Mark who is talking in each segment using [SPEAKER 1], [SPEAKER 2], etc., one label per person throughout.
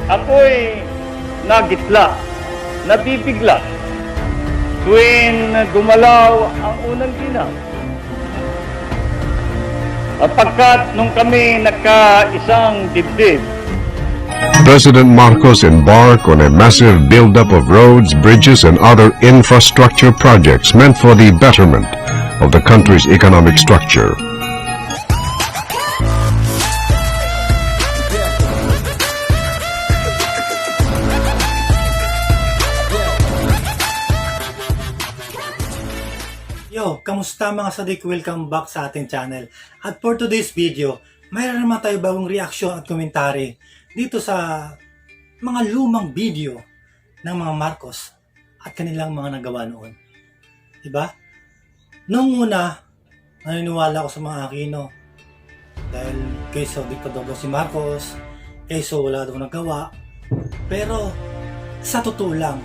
[SPEAKER 1] Ako'y nagitla, nabibigla, tuwing gumalaw ang unang ginang. Pagkat nung kami nagkaisang dibdib,
[SPEAKER 2] President Marcos embarked on a massive buildup of roads, bridges, and other infrastructure projects meant for the betterment of the country's economic structure.
[SPEAKER 3] Yo, kamusta mga sadik? Welcome back sa ating channel. At for today's video, mayroon naman tayo bagong reaction at komentary dito sa mga lumang video ng mga Marcos at kanilang mga nagawa noon. Diba? Noong una, naniniwala ako sa mga Aquino dahil kaysa Diktador si Marcos, kaysa wala daw nagawa. Pero sa totoo lang,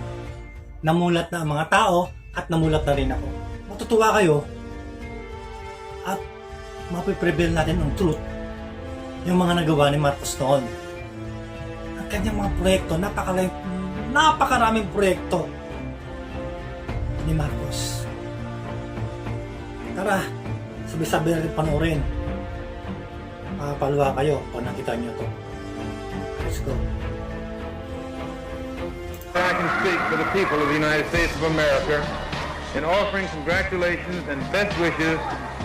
[SPEAKER 3] namulat na ang mga tao at namulat na rin ako. Matutuwa kayo at mapiprevail natin ang truth yung mga nagawa ni Marcos noon. Ang kanyang mga proyekto, napakaraming proyekto ni Marcos. Tara, sabi-sabi na rin panoorin. Makapaluwa kayo kung nakita nyo to. Let's go.
[SPEAKER 4] I can speak for the people of the United States of America in offering congratulations and best wishes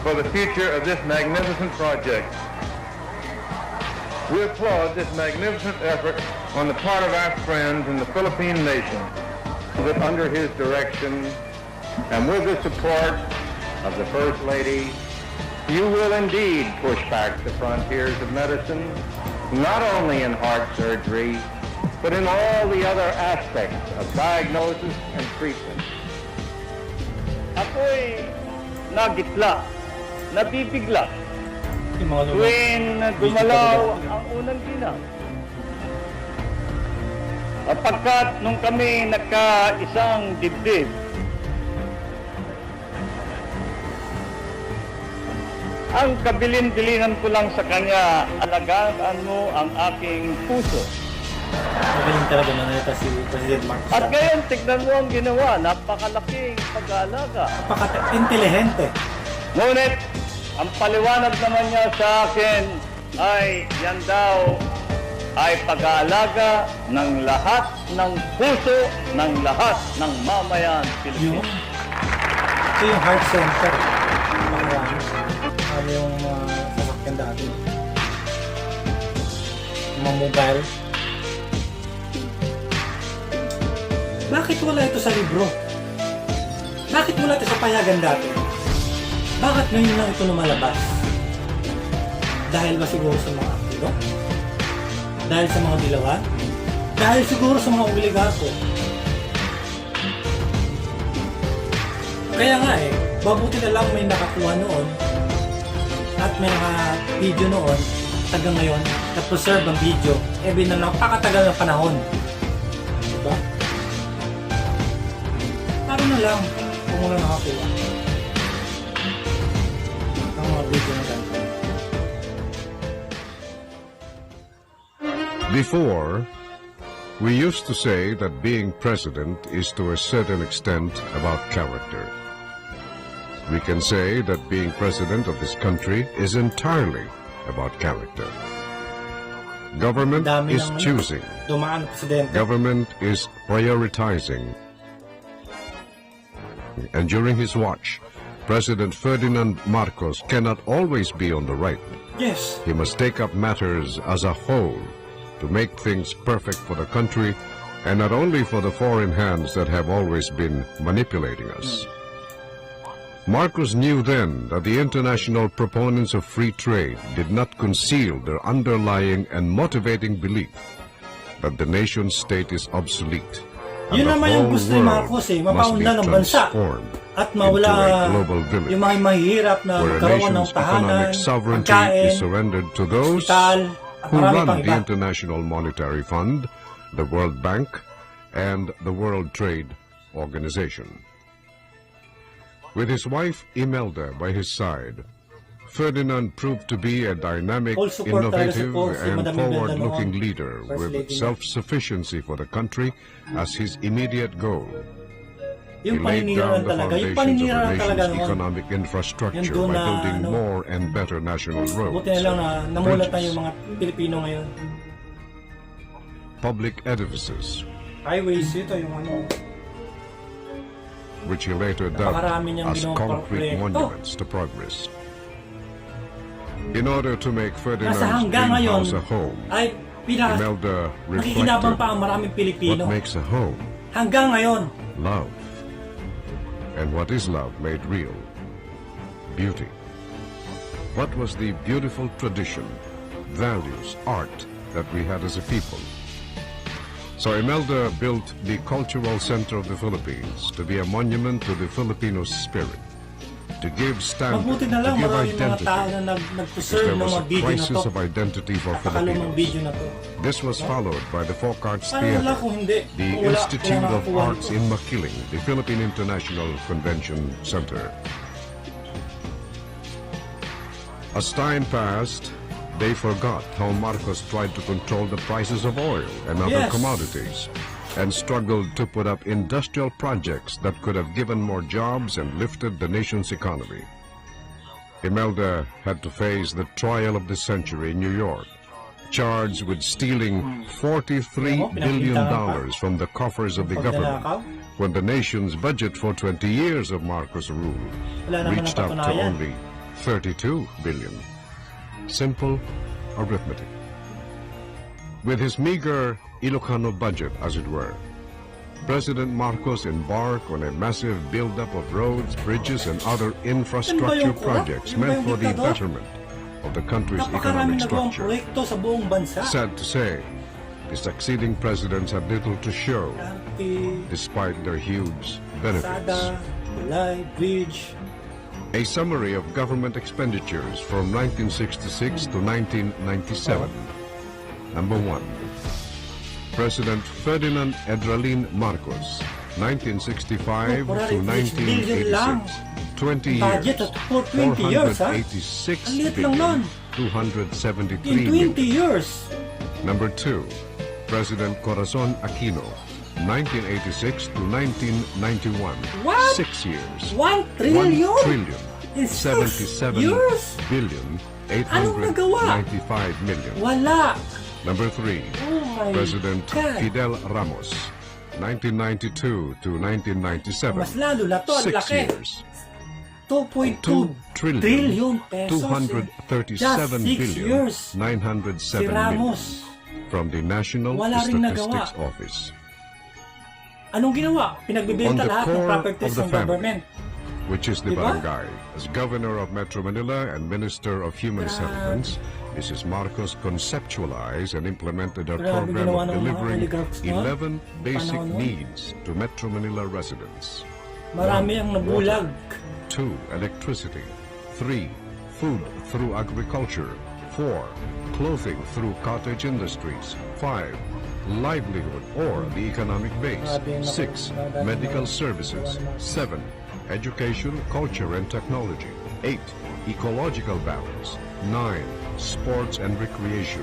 [SPEAKER 4] for the future of this magnificent project. We applaud this magnificent effort on the part of our friends in the Philippine nation, that under his direction and with the support of the First Lady, you will indeed push back the frontiers of medicine, not only in heart surgery, but in all the other aspects of diagnosis and treatment.
[SPEAKER 1] ako'y nagitla, nabibigla, tuwing gumalaw ang unang ginang. Pagkat nung kami nagkaisang dibdib, ang kabilin-bilinan ko lang sa kanya, alagaan mo ang aking puso.
[SPEAKER 3] Magaling talaga nangyayta si President Marcos.
[SPEAKER 1] At ngayon, tignan mo ang ginawa, napakalaking pag-aalaga.
[SPEAKER 3] Napaka-intelihente.
[SPEAKER 1] Ngunit, ang paliwanag naman niya sa akin ay yan daw ay pag-aalaga ng lahat ng puso ng lahat ng mamayan Pilipino.
[SPEAKER 3] Ito yung heart center. Ano yung sasakyan dati? Mga mobile. Bakit wala ito sa libro? Bakit wala ito sa payagan dati? Bakit ngayon lang ito lumalabas? Dahil ba siguro sa mga Aquino? Dahil sa mga dilawan? Dahil siguro sa mga oligarko? Kaya nga mabuti na lang may nakakuha noon at may naka-video noon hanggang ngayon na-preserve ang video napakatagal ng panahon. Diba? Paano na lang kung wala nakakuha ang mga video na ganito.
[SPEAKER 2] Before, we used to say that being president is to a certain extent about character. We can say that being president of this country is entirely about character. Government is choosing. Government is prioritizing. And during his watch, President.Ferdinand Marcos cannot always be on the right.
[SPEAKER 3] Yes.
[SPEAKER 2] He must take up matters as a whole to make things perfect for the country and not only for the foreign hands that have always been manipulating us. Marcos knew then that the international proponents of free trade did not conceal their underlying and motivating belief that the nation state is obsolete.
[SPEAKER 3] Yun naman yung gusto ni Marcos mapaunlad ng bansa at mawala yung mga mahihirap na magkaroon ng tahanan, pagkain, hospital,
[SPEAKER 2] who run the International Monetary Fund, the World Bank, and the World Trade Organization. With his wife Imelda by his side, Ferdinand proved to be a dynamic,
[SPEAKER 3] All support talaga
[SPEAKER 2] innovative,
[SPEAKER 3] support si
[SPEAKER 2] and
[SPEAKER 3] Madam Imelda
[SPEAKER 2] forward-looking
[SPEAKER 3] noon.
[SPEAKER 2] leader
[SPEAKER 3] First
[SPEAKER 2] with
[SPEAKER 3] Lady niya.
[SPEAKER 2] self-sufficiency for the country as his immediate goal. He
[SPEAKER 3] Yung
[SPEAKER 2] laid
[SPEAKER 3] paninirahan
[SPEAKER 2] down the
[SPEAKER 3] talaga, yung
[SPEAKER 2] foundations of the
[SPEAKER 3] paninirahan talaga
[SPEAKER 2] nation's
[SPEAKER 3] noon.
[SPEAKER 2] economic infrastructure
[SPEAKER 3] Yung doon
[SPEAKER 2] by
[SPEAKER 3] na,
[SPEAKER 2] building
[SPEAKER 3] ano,
[SPEAKER 2] more and better national roads,
[SPEAKER 3] Buti na lang na namulat na
[SPEAKER 2] bridges,
[SPEAKER 3] yung mga Pilipino ngayon.
[SPEAKER 2] public edifices,
[SPEAKER 3] Highways, ito yung ano.
[SPEAKER 2] which he later dubbed
[SPEAKER 3] Napakarami niyang
[SPEAKER 2] as
[SPEAKER 3] ginawang
[SPEAKER 2] concrete
[SPEAKER 3] proyekto.
[SPEAKER 2] monuments to progress. In order to make
[SPEAKER 3] Nasa
[SPEAKER 2] Ferdinand's
[SPEAKER 3] hanggang
[SPEAKER 2] dream
[SPEAKER 3] ngayon
[SPEAKER 2] house a home,
[SPEAKER 3] ay
[SPEAKER 2] Imelda
[SPEAKER 3] nakikinabang pa
[SPEAKER 2] reflected
[SPEAKER 3] ang maraming
[SPEAKER 2] what
[SPEAKER 3] Pilipino.
[SPEAKER 2] makes a home,
[SPEAKER 3] Hanggang ngayon,
[SPEAKER 2] love, and what is love made real, beauty. What was the beautiful tradition, values, art that we had as a people? So Imelda built the cultural center of the Philippines to be a monument to the Filipino spirit, to give standard,
[SPEAKER 3] mabuti
[SPEAKER 2] to
[SPEAKER 3] na lang
[SPEAKER 2] give
[SPEAKER 3] maraming mga tao
[SPEAKER 2] identity.
[SPEAKER 3] na
[SPEAKER 2] If
[SPEAKER 3] nag-preserve
[SPEAKER 2] there
[SPEAKER 3] ng
[SPEAKER 2] was
[SPEAKER 3] mga
[SPEAKER 2] a
[SPEAKER 3] video na
[SPEAKER 2] crisis
[SPEAKER 3] to.
[SPEAKER 2] of identity for
[SPEAKER 3] Napakalumang video
[SPEAKER 2] Filipinos,
[SPEAKER 3] na to.
[SPEAKER 2] this was followed by the Folk Arts
[SPEAKER 3] Paano wala
[SPEAKER 2] Theater,
[SPEAKER 3] kung hindi?
[SPEAKER 2] the
[SPEAKER 3] Kung wala,
[SPEAKER 2] Institute
[SPEAKER 3] wala
[SPEAKER 2] of
[SPEAKER 3] nakakuha
[SPEAKER 2] Arts
[SPEAKER 3] nito.
[SPEAKER 2] in Makiling, the Philippine International Convention Center. As time passed, they forgot how Marcos tried to control the prices of oil and other
[SPEAKER 3] Yes.
[SPEAKER 2] commodities, and struggled to put up industrial projects that could have given more jobs and lifted the nation's economy. Imelda had to face the trial of the century in New York, charged with stealing $43 billion from the coffers of the government, when the nation's budget for 20 years of Marcos' rule
[SPEAKER 3] Wala naman
[SPEAKER 2] reached up to
[SPEAKER 3] napatunayan.
[SPEAKER 2] only 32 billion. Simple arithmetic. With his meager Ilocano budget, as it were, President Marcos embarked on a massive buildup of roads, bridges, and other infrastructure projects meant for the betterment of the country's
[SPEAKER 3] Napakaraming
[SPEAKER 2] economic
[SPEAKER 3] nagawang
[SPEAKER 2] structure.
[SPEAKER 3] proyekto sa buong bansa.
[SPEAKER 2] Sad to say, the succeeding presidents had little to show,
[SPEAKER 3] Arte,
[SPEAKER 2] despite their huge benefits.
[SPEAKER 3] Sada, Tulay, Bridge.
[SPEAKER 2] A summary of government expenditures from 1966 to 1997. Number 1. President Ferdinand Edralin Marcos, 1965 to
[SPEAKER 3] 486 billion lang.
[SPEAKER 2] 1986. 20
[SPEAKER 3] Budget
[SPEAKER 2] years.
[SPEAKER 3] at for 20 years, ha?
[SPEAKER 2] 486
[SPEAKER 3] Ang liit lang nun.
[SPEAKER 2] billion, 273
[SPEAKER 3] In 20
[SPEAKER 2] million.
[SPEAKER 3] years.
[SPEAKER 2] Number 2. President Corazon Aquino, 1986 to 1991.
[SPEAKER 3] What?
[SPEAKER 2] 6 years.
[SPEAKER 3] 1 trillion?
[SPEAKER 2] 1 trillion.
[SPEAKER 3] In 6
[SPEAKER 2] 77
[SPEAKER 3] years?
[SPEAKER 2] billion,
[SPEAKER 3] Anong nagawa?
[SPEAKER 2] 895 million.
[SPEAKER 3] Wala.
[SPEAKER 2] Number 3.
[SPEAKER 3] Oh my
[SPEAKER 2] President
[SPEAKER 3] God.
[SPEAKER 2] Fidel Ramos, 1992 to 1997.
[SPEAKER 3] Mas lalo na to, ang
[SPEAKER 2] 6
[SPEAKER 3] laki.
[SPEAKER 2] years.
[SPEAKER 3] 2.2
[SPEAKER 2] 2
[SPEAKER 3] trillion pesos.
[SPEAKER 2] 237
[SPEAKER 3] Just 6
[SPEAKER 2] billion,
[SPEAKER 3] years.
[SPEAKER 2] 907
[SPEAKER 3] Si
[SPEAKER 2] million
[SPEAKER 3] Ramos.
[SPEAKER 2] from the National
[SPEAKER 3] Wala ring
[SPEAKER 2] Statistics
[SPEAKER 3] nagawa.
[SPEAKER 2] Office.
[SPEAKER 3] Anong ginawa? Pinagbibenta
[SPEAKER 2] On the
[SPEAKER 3] lahat ng
[SPEAKER 2] core
[SPEAKER 3] properties
[SPEAKER 2] of the
[SPEAKER 3] ng
[SPEAKER 2] family.
[SPEAKER 3] government.
[SPEAKER 2] Which is the
[SPEAKER 3] Diba?
[SPEAKER 2] barangay. As Governor of Metro Manila and Minister of Human Settlements, Mrs. Marcos conceptualized and implemented a
[SPEAKER 3] Grabe
[SPEAKER 2] program
[SPEAKER 3] ginawa
[SPEAKER 2] of
[SPEAKER 3] ng mga
[SPEAKER 2] delivering
[SPEAKER 3] oligarchs na
[SPEAKER 2] 11 basic
[SPEAKER 3] panahon nun.
[SPEAKER 2] needs to Metro Manila residents.
[SPEAKER 3] Marami ang nabulag.
[SPEAKER 2] 2. Electricity. 3. Food through agriculture. 4. Clothing through cottage industries. 5. Livelihood or the economic base.
[SPEAKER 3] Grabe,
[SPEAKER 2] 6.
[SPEAKER 3] naku-
[SPEAKER 2] Medical services. 7. Education, culture, and technology. 8. Ecological balance. 9. Sports and recreation.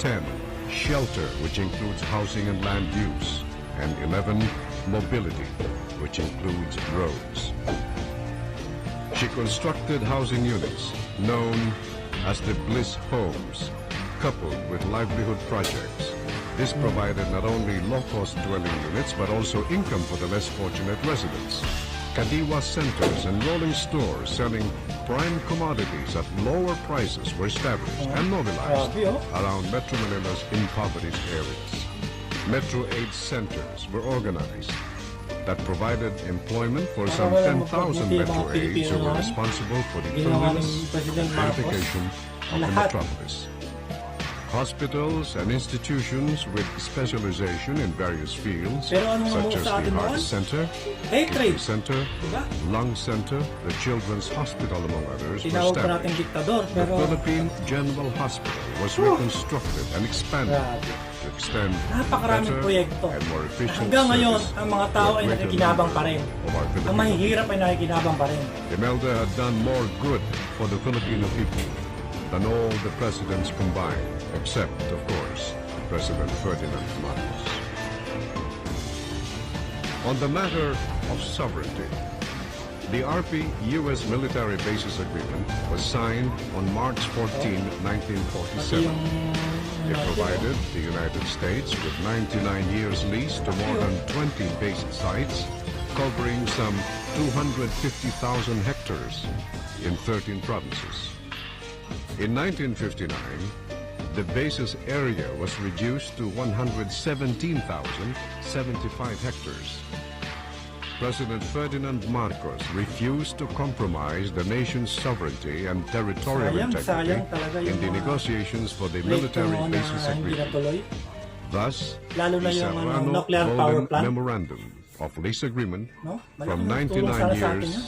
[SPEAKER 2] 10. Shelter, which includes housing and land use. And 11. Mobility, which includes roads. She constructed housing units, known as the Bliss Homes, coupled with livelihood projects. This provided not only low-cost dwelling units, but also income for the less fortunate residents. Kadiwa centers and rolling stores selling prime commodities at lower prices were established and mobilized
[SPEAKER 3] Grabe, oh.
[SPEAKER 2] around Metro Manila's impoverished areas. Metro Aid centers were organized that provided employment for some
[SPEAKER 3] Walang
[SPEAKER 2] 10,000
[SPEAKER 3] magpabuti ang
[SPEAKER 2] Metro
[SPEAKER 3] mga
[SPEAKER 2] Aids who
[SPEAKER 3] Pilipino,
[SPEAKER 2] were
[SPEAKER 3] ha?
[SPEAKER 2] responsible for the
[SPEAKER 3] Ginawa
[SPEAKER 2] cleanliness
[SPEAKER 3] ni President
[SPEAKER 2] and
[SPEAKER 3] Marcos
[SPEAKER 2] beautification of the
[SPEAKER 3] lahat.
[SPEAKER 2] metropolis. Hospitals and institutions with specialization in various fields,
[SPEAKER 3] Pero anong
[SPEAKER 2] such
[SPEAKER 3] namuo
[SPEAKER 2] as
[SPEAKER 3] sa
[SPEAKER 2] the
[SPEAKER 3] atin
[SPEAKER 2] Heart
[SPEAKER 3] noon?
[SPEAKER 2] Center,
[SPEAKER 3] Hatred.
[SPEAKER 2] Kidney Center,
[SPEAKER 3] Diba?
[SPEAKER 2] Lung Center, the Children's Hospital, among others, were
[SPEAKER 3] Tinawag pa natin
[SPEAKER 2] established.
[SPEAKER 3] Diktador,
[SPEAKER 2] The
[SPEAKER 3] pero
[SPEAKER 2] Philippine General Hospital was reconstructed and expanded
[SPEAKER 3] grabe.
[SPEAKER 2] to extend
[SPEAKER 3] Napakaraming
[SPEAKER 2] better
[SPEAKER 3] proyekto.
[SPEAKER 2] and more efficient
[SPEAKER 3] Hanggang ngayon,
[SPEAKER 2] service
[SPEAKER 3] ang mga
[SPEAKER 2] to
[SPEAKER 3] tao
[SPEAKER 2] a
[SPEAKER 3] ay
[SPEAKER 2] greater
[SPEAKER 3] nakikinabang
[SPEAKER 2] number
[SPEAKER 3] pa rin.
[SPEAKER 2] of our
[SPEAKER 3] Ang
[SPEAKER 2] Filipino
[SPEAKER 3] mahihirap ay nakikinabang pa rin.
[SPEAKER 2] Imelda had done more good for the Filipino people than all the presidents combined, except, of course, President Ferdinand Marcos. On the matter of sovereignty, the RP-US Military Bases Agreement was signed on March 14,
[SPEAKER 3] Pati
[SPEAKER 2] 1947.
[SPEAKER 3] yung
[SPEAKER 2] It provided the United States with 99 years lease to more than 20 base sites, covering some 250,000 hectares in 13 provinces. In 1959, the base's area was reduced to 117,075 hectares. President Ferdinand Marcos refused to compromise the nation's sovereignty and territorial
[SPEAKER 3] Sayang
[SPEAKER 2] integrity
[SPEAKER 3] talaga
[SPEAKER 2] in
[SPEAKER 3] yung
[SPEAKER 2] the
[SPEAKER 3] mga
[SPEAKER 2] negotiations for the
[SPEAKER 3] proyekto
[SPEAKER 2] military
[SPEAKER 3] na
[SPEAKER 2] bases
[SPEAKER 3] hindi
[SPEAKER 2] agreement.
[SPEAKER 3] natuloy.
[SPEAKER 2] Thus,
[SPEAKER 3] Lalo na
[SPEAKER 2] the
[SPEAKER 3] yung
[SPEAKER 2] Serrano
[SPEAKER 3] nuclear power
[SPEAKER 2] Golden
[SPEAKER 3] plant.
[SPEAKER 2] Memorandum of Lease Agreement
[SPEAKER 3] No?
[SPEAKER 2] from
[SPEAKER 3] Malaking tulong sana
[SPEAKER 2] 99
[SPEAKER 3] sa atin
[SPEAKER 2] years
[SPEAKER 3] yun.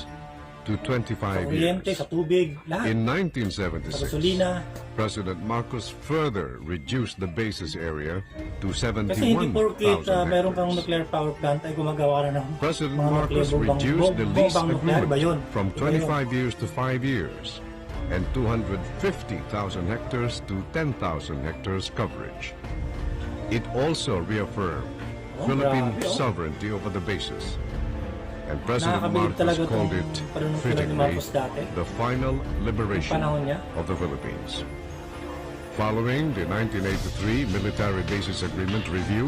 [SPEAKER 2] to
[SPEAKER 3] Sa
[SPEAKER 2] 25
[SPEAKER 3] kuryente,
[SPEAKER 2] years.
[SPEAKER 3] sa tubig, lahat.
[SPEAKER 2] In
[SPEAKER 3] Sa
[SPEAKER 2] 1976,
[SPEAKER 3] gasolina.
[SPEAKER 2] President Marcos further reduced the bases area to
[SPEAKER 3] Kasi hindi
[SPEAKER 2] 71,000
[SPEAKER 3] porkit meron kang
[SPEAKER 2] hectares.
[SPEAKER 3] nuclear power plant ay gumagawa ka na ng
[SPEAKER 2] President
[SPEAKER 3] mga
[SPEAKER 2] Marcos
[SPEAKER 3] nuclear
[SPEAKER 2] reduced the lease
[SPEAKER 3] bombang nuclear ba yun?
[SPEAKER 2] agreement from
[SPEAKER 3] Iba yun.
[SPEAKER 2] 25 years to 5 years and 250,000 hectares to 10,000 hectares coverage. It also reaffirmed Philippine
[SPEAKER 3] grabe,
[SPEAKER 2] sovereignty over the bases. And President
[SPEAKER 3] Nakakabilib
[SPEAKER 2] Marcos
[SPEAKER 3] talaga
[SPEAKER 2] called
[SPEAKER 3] itong
[SPEAKER 2] it
[SPEAKER 3] panunungkulan ni
[SPEAKER 2] fittingly
[SPEAKER 3] Marcos dati.
[SPEAKER 2] the final liberation
[SPEAKER 3] panahon niya.
[SPEAKER 2] of the Philippines. Following the 1983 Military Bases Agreement review,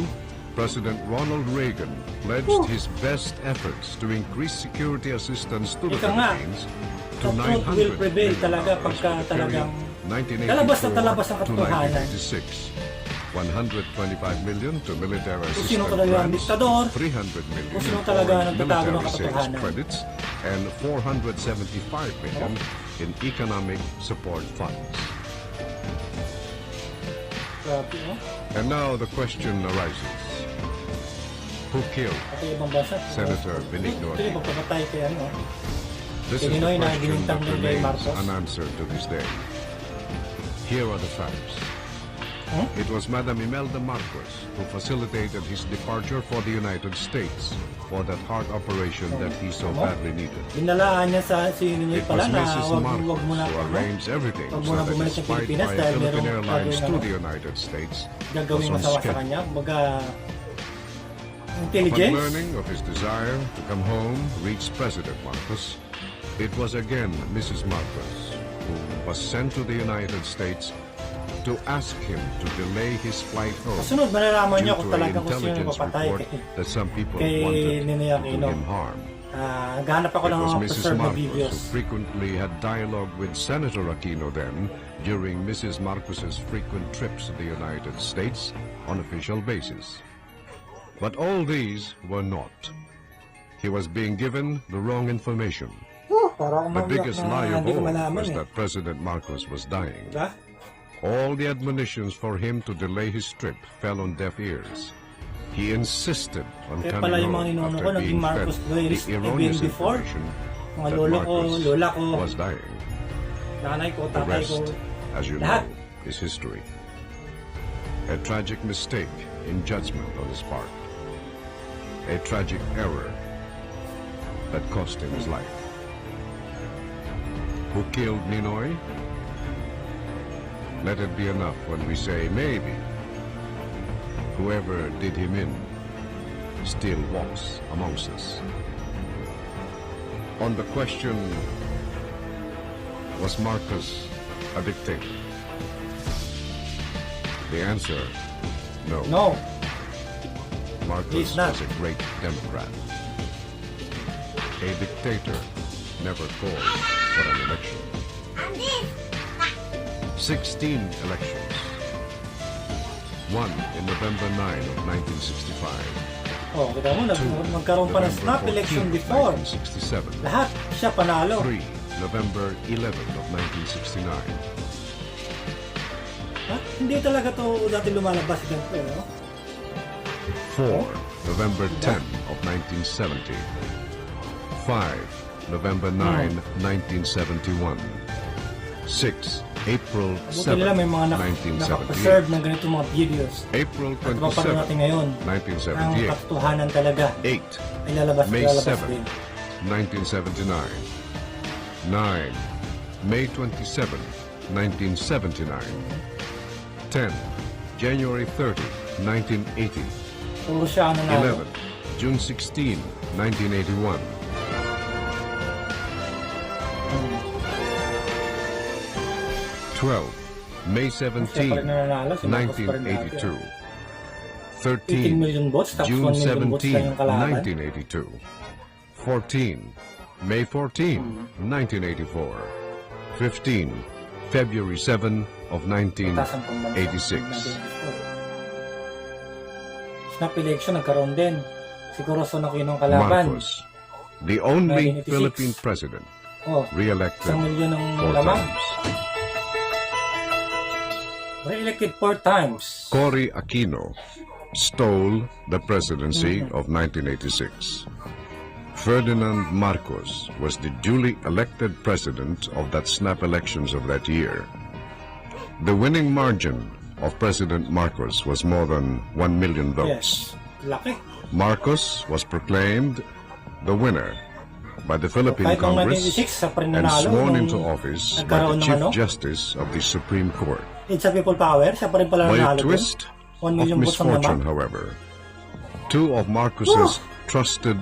[SPEAKER 2] President Ronald Reagan pledged his best efforts to increase security assistance to the
[SPEAKER 3] Ika nga,
[SPEAKER 2] Philippines
[SPEAKER 3] the
[SPEAKER 2] to
[SPEAKER 3] truth will
[SPEAKER 2] 900
[SPEAKER 3] prevail
[SPEAKER 2] million
[SPEAKER 3] talaga
[SPEAKER 2] dollars
[SPEAKER 3] pagka
[SPEAKER 2] for the period
[SPEAKER 3] talagang talabas na talabas ang
[SPEAKER 2] 1984 to
[SPEAKER 3] katotohanan.
[SPEAKER 2] 1986. 125 million to military
[SPEAKER 3] Kung sino
[SPEAKER 2] assistance
[SPEAKER 3] talaga ang
[SPEAKER 2] grants,
[SPEAKER 3] diktador,
[SPEAKER 2] 300 million
[SPEAKER 3] kung sino
[SPEAKER 2] in
[SPEAKER 3] talaga
[SPEAKER 2] foreign
[SPEAKER 3] ang nagtatago ng
[SPEAKER 2] military sales
[SPEAKER 3] katotohanan.
[SPEAKER 2] credits, and 475 million in economic support funds.
[SPEAKER 3] Grabe, no?
[SPEAKER 2] And now the question arises. Who killed?
[SPEAKER 3] Pati ibang bansa.
[SPEAKER 2] Senator Benigno
[SPEAKER 3] Ito yung pagpapatay kay ano.
[SPEAKER 2] This is the
[SPEAKER 3] Pinoy na
[SPEAKER 2] question
[SPEAKER 3] ginintang
[SPEAKER 2] that
[SPEAKER 3] ni Jay
[SPEAKER 2] remains
[SPEAKER 3] Marcos.
[SPEAKER 2] unanswered to this day. Here are the facts.
[SPEAKER 3] Huh?
[SPEAKER 2] It was Madam Imelda Marcos who facilitated his departure for the United States for that heart operation that he so badly needed.
[SPEAKER 3] Binalaan niya sa sinunod
[SPEAKER 2] It
[SPEAKER 3] pala
[SPEAKER 2] was
[SPEAKER 3] na
[SPEAKER 2] Mrs.
[SPEAKER 3] wag
[SPEAKER 2] Marcos
[SPEAKER 3] mo na
[SPEAKER 2] who arranged everything
[SPEAKER 3] wag
[SPEAKER 2] so
[SPEAKER 3] mo na
[SPEAKER 2] that
[SPEAKER 3] bumalik
[SPEAKER 2] his
[SPEAKER 3] sa
[SPEAKER 2] flight
[SPEAKER 3] Pilipinas
[SPEAKER 2] via
[SPEAKER 3] dahil
[SPEAKER 2] Philippine
[SPEAKER 3] merong
[SPEAKER 2] Airlines to
[SPEAKER 3] gagawin
[SPEAKER 2] the United States was
[SPEAKER 3] gagawin
[SPEAKER 2] on
[SPEAKER 3] masawa sa
[SPEAKER 2] schedule.
[SPEAKER 3] kanya. Kumbaga,
[SPEAKER 2] Upon
[SPEAKER 3] intelligence.
[SPEAKER 2] learning of his desire to come home, reach President Marcos, it was again Mrs. Marcos who was sent to the United States to ask him to delay his flight home
[SPEAKER 3] Kasunod, malalaman niyo
[SPEAKER 2] due
[SPEAKER 3] kung
[SPEAKER 2] to an
[SPEAKER 3] talagang kung sino yung
[SPEAKER 2] intelligence
[SPEAKER 3] papatay
[SPEAKER 2] report that some people
[SPEAKER 3] kay
[SPEAKER 2] wanted
[SPEAKER 3] Ninoy
[SPEAKER 2] to do
[SPEAKER 3] Aquino.
[SPEAKER 2] him harm.
[SPEAKER 3] Naghanap ako
[SPEAKER 2] It
[SPEAKER 3] ng
[SPEAKER 2] was
[SPEAKER 3] mga
[SPEAKER 2] Mrs.
[SPEAKER 3] preserved na
[SPEAKER 2] Marcos
[SPEAKER 3] videos.
[SPEAKER 2] who frequently had dialogue with Senator Aquino then during Mrs. Marcos's frequent trips to the United States on official basis. But all these were not. He was being given the wrong information.
[SPEAKER 3] Parang
[SPEAKER 2] The biggest lie of
[SPEAKER 3] hindi ko
[SPEAKER 2] all
[SPEAKER 3] malaman
[SPEAKER 2] was
[SPEAKER 3] eh.
[SPEAKER 2] that President Marcos was dying.
[SPEAKER 3] Diba?
[SPEAKER 2] All the admonitions for him to delay his trip fell on deaf ears. He insisted on
[SPEAKER 3] Kaya
[SPEAKER 2] coming
[SPEAKER 3] pala yung mga
[SPEAKER 2] home
[SPEAKER 3] ninuno
[SPEAKER 2] after
[SPEAKER 3] ko, naging
[SPEAKER 2] being fed
[SPEAKER 3] Marcos
[SPEAKER 2] the
[SPEAKER 3] Boys
[SPEAKER 2] erroneous
[SPEAKER 3] even before.
[SPEAKER 2] information
[SPEAKER 3] Mga
[SPEAKER 2] that
[SPEAKER 3] lolo ko,
[SPEAKER 2] Marcos
[SPEAKER 3] lola ko,
[SPEAKER 2] was dying.
[SPEAKER 3] nanay ko,
[SPEAKER 2] The
[SPEAKER 3] tatay ko.
[SPEAKER 2] rest, as you
[SPEAKER 3] lahat.
[SPEAKER 2] know, is history. A tragic mistake in judgment on his part. A tragic error that cost him his life. Who killed Ninoy? Let it be enough when we say maybe whoever did him in still walks amongst us. On the question, was Marcos a dictator? The answer, no.
[SPEAKER 3] No.
[SPEAKER 2] Marcos
[SPEAKER 3] He's not.
[SPEAKER 2] was a great Democrat. A dictator never called for an election. 16 elections. One in November 9 of 1965.
[SPEAKER 3] Oh, kita mo, magkaroon pa ng snap
[SPEAKER 2] November
[SPEAKER 3] election
[SPEAKER 2] 14,
[SPEAKER 3] before.
[SPEAKER 2] 1967.
[SPEAKER 3] Lahat siya panalo.
[SPEAKER 2] 3, November 11 of 1969.
[SPEAKER 3] Ha? Hindi talaga to dati lumalabas ganito, no?
[SPEAKER 2] 4. November 10 of 1970. 5. November 9, 1971. 6. April
[SPEAKER 3] Buti
[SPEAKER 2] 7,
[SPEAKER 3] nila may mga nakapreserve
[SPEAKER 2] 1978.
[SPEAKER 3] ng ganitong mga videos.
[SPEAKER 2] April
[SPEAKER 3] At mapapanood natin
[SPEAKER 2] 27,
[SPEAKER 3] ngayon. Ang
[SPEAKER 2] 1978.
[SPEAKER 3] katotohanan talaga
[SPEAKER 2] 8.
[SPEAKER 3] ay lalabas
[SPEAKER 2] May
[SPEAKER 3] lalabas
[SPEAKER 2] 7,
[SPEAKER 3] din.
[SPEAKER 2] 1979. 9. May 27, 1979. 10. January 30, 1980.
[SPEAKER 3] Puro siya ang nanalo.
[SPEAKER 2] 11. June 16, 1981. 12. May
[SPEAKER 3] Siya
[SPEAKER 2] 17,
[SPEAKER 3] pa rin nananalo. Si Marcos pa rin dati.
[SPEAKER 2] 1982.
[SPEAKER 3] 18 million votes, tapos 1
[SPEAKER 2] June
[SPEAKER 3] million votes lang
[SPEAKER 2] 17,
[SPEAKER 3] yung kalaban.
[SPEAKER 2] 1982. 14. May 14, 1984. 15. February 7 of
[SPEAKER 3] Taas ang pambansa.
[SPEAKER 2] 1986.
[SPEAKER 3] Snap election, nagkaroon din. Siguro so na ng kalaban.
[SPEAKER 2] Marcos, the only
[SPEAKER 3] 1986.
[SPEAKER 2] Philippine president
[SPEAKER 3] Oh,
[SPEAKER 2] re-elected
[SPEAKER 3] 1 million ang
[SPEAKER 2] 4
[SPEAKER 3] lamang.
[SPEAKER 2] times.
[SPEAKER 3] Re-elected 4 times.
[SPEAKER 2] Cory Aquino stole the presidency of 1986. Ferdinand Marcos was the duly elected president of that snap elections of that year. The winning margin of President Marcos was more than 1 million votes.
[SPEAKER 3] Yes. Laki.
[SPEAKER 2] Marcos was proclaimed the winner by the Philippine
[SPEAKER 3] Kahit noong
[SPEAKER 2] Congress
[SPEAKER 3] 1986, sa pa rin
[SPEAKER 2] and
[SPEAKER 3] nanalo.
[SPEAKER 2] sworn
[SPEAKER 3] nung
[SPEAKER 2] into office by the
[SPEAKER 3] nagkaroon ng
[SPEAKER 2] Chief
[SPEAKER 3] ano,
[SPEAKER 2] Justice of the Supreme Court.
[SPEAKER 3] It's a people power. Siya pa rin pala
[SPEAKER 2] By a
[SPEAKER 3] nanalo.
[SPEAKER 2] twist
[SPEAKER 3] 1
[SPEAKER 2] of
[SPEAKER 3] million votes ang
[SPEAKER 2] misfortune,
[SPEAKER 3] lamang.
[SPEAKER 2] however, 2 of Marcos's trusted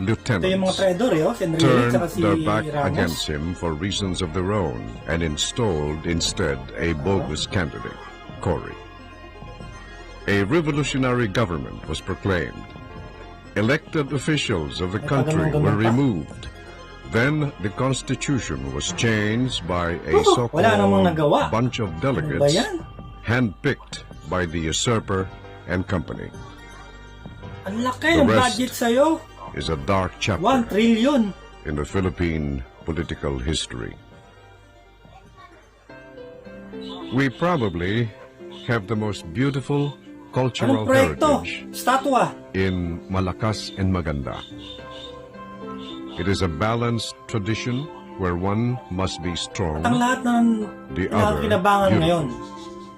[SPEAKER 3] Ito yung mga
[SPEAKER 2] lieutenants
[SPEAKER 3] traidor, eh. Si Enrique at
[SPEAKER 2] turned
[SPEAKER 3] si
[SPEAKER 2] their back
[SPEAKER 3] Ramos.
[SPEAKER 2] against him for reasons of their own and installed instead a bogus candidate, Cory. A revolutionary government was proclaimed. Elected officials of the country were removed. Then the constitution was changed by a
[SPEAKER 3] wala namang
[SPEAKER 2] so-called
[SPEAKER 3] nagawa.
[SPEAKER 2] bunch of
[SPEAKER 3] Ano ba
[SPEAKER 2] delegates
[SPEAKER 3] yan?
[SPEAKER 2] handpicked by the usurper and company.
[SPEAKER 3] Ang laki
[SPEAKER 2] The
[SPEAKER 3] ng
[SPEAKER 2] rest
[SPEAKER 3] budget sa'yo.
[SPEAKER 2] is a dark
[SPEAKER 3] 1
[SPEAKER 2] chapter
[SPEAKER 3] trillion.
[SPEAKER 2] in the Philippine political history. We probably have the most beautiful cultural
[SPEAKER 3] Anong proyekto?
[SPEAKER 2] heritage
[SPEAKER 3] Statwa.
[SPEAKER 2] in Malakas and Maganda. It is a balanced tradition where one must be strong,
[SPEAKER 3] At ang lahat ng
[SPEAKER 2] the other
[SPEAKER 3] pinakinabangan
[SPEAKER 2] beautiful.
[SPEAKER 3] ngayon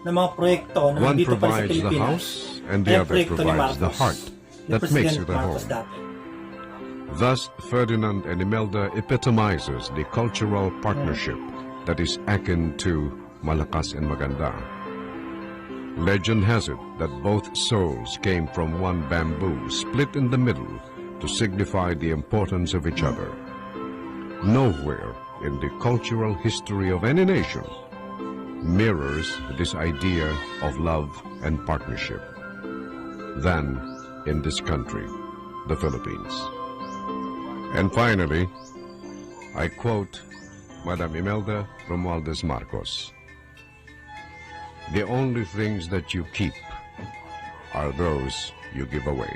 [SPEAKER 3] ng mga proyekto na
[SPEAKER 2] One
[SPEAKER 3] dito pa sa
[SPEAKER 2] provides the
[SPEAKER 3] Pilipinas.
[SPEAKER 2] house and the
[SPEAKER 3] ay
[SPEAKER 2] other
[SPEAKER 3] proyekto ni
[SPEAKER 2] provides the
[SPEAKER 3] Marcos,
[SPEAKER 2] heart
[SPEAKER 3] ni
[SPEAKER 2] that makes
[SPEAKER 3] President
[SPEAKER 2] it a
[SPEAKER 3] Marcos
[SPEAKER 2] home.
[SPEAKER 3] dati.
[SPEAKER 2] Thus, Ferdinand and Imelda epitomizes the cultural partnership that is akin to Malakas and Maganda. Legend has it that both souls came from one bamboo split in the middle to signify the importance of each other. Nowhere in the cultural history of any nation mirrors this idea of love and partnership than in this country, the Philippines. And finally, I quote Madam Imelda Romualdez Marcos. The only things that you keep are those you give away.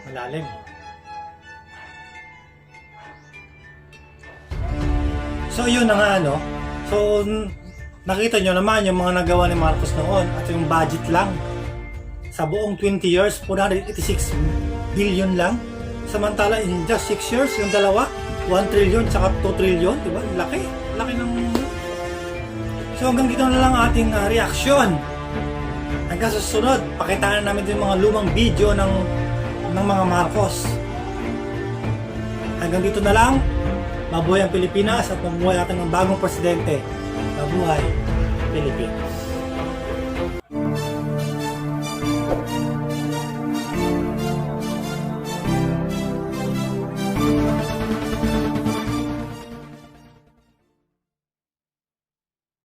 [SPEAKER 3] Malalim. So yun na nga ano. So nakita nyo naman yung mga nagawa ni Marcos noon at yung budget lang. Sa buong 20 years, 486 billion lang. Samantala in just 6 years, yung dalawa, 1 trillion tsaka 2 trillion, di ba? Laki. Laki ng... So hanggang dito na lang ating reaksyon. Hanggang sa susunod, pakitaan namin din mga lumang video ng mga Marcos. Hanggang dito na lang. Mabuhay ang Pilipinas at mabuhay natin ng bagong presidente. Mabuhay Pilipinas.